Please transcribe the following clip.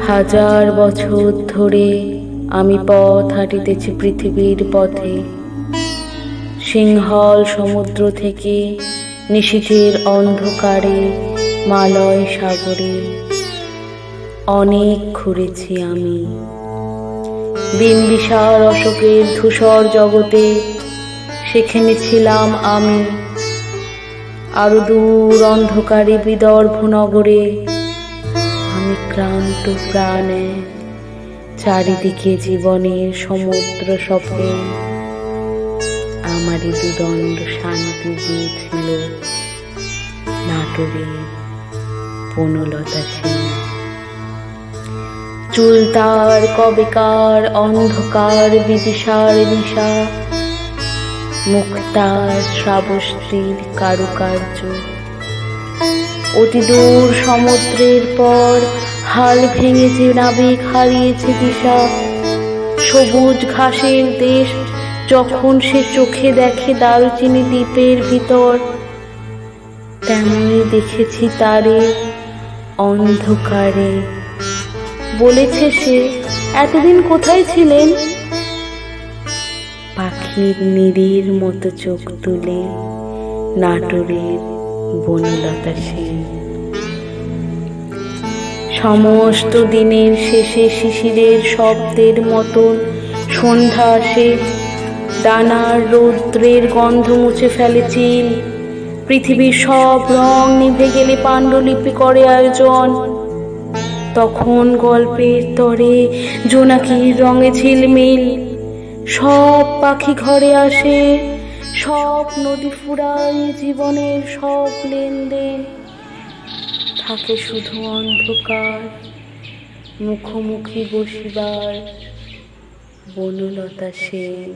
হাজার বছর ধরে আমি পথ হাঁটিতেছি পৃথিবীর পথে, সিংহল সমুদ্র থেকে নিশীথের অন্ধকারে মালয় সাগরে। অনেক ঘুরেছি আমি বিম্বিসার অশোকের ধূসর জগতে, সেখানে ছিলাম আমি। আরো দূর অন্ধকারে বিদর্ভ নগরে আমি ক্লান্ত প্রাণে, চারিদিকে জীবনের সমুদ্র সফল আমারই দুদণ্ড শান্তি দিয়েছিল নাটোরে বনলতা সেন। চুল তার কবেকার অন্ধকার বিদিশার নিশা, মুখ তার শ্রাবস্তির কারুকার্য। অতি দূর সমুদ্রের পর হাল ভেঙেছে নাবিক, হারিয়েছে দিশা। সবুজ ঘাসের দেশ যখন সে চোখে দেখে দারুচিনি দ্বীপের ভিতর, তেমনি দেখেছি তারে অন্ধকারে। বলেছে সে, এতদিন কোথায় ছিলেন? পাখির নীড়ের মতো চোখ তুলে নাটোরের বনলতা সেন। সমস্ত দিনের শেষে শিশিরের শব্দের মতন সন্ধ্যা আসে, ডানার রৌদ্রের গন্ধ মুছে ফেলে চিল। পৃথিবীর সব রং নিভে গেলে পাণ্ডুলিপি করে আয়োজন। তখন গল্পের তরে জোনাকির রঙে ঝিলমিল। সব পাখি ঘরে আসে, সব নদী ফুরায়, জীবনের সব লেনদেন। থাকে শুধু অন্ধকার, মুখোমুখি বসিবার বনলতা সেন।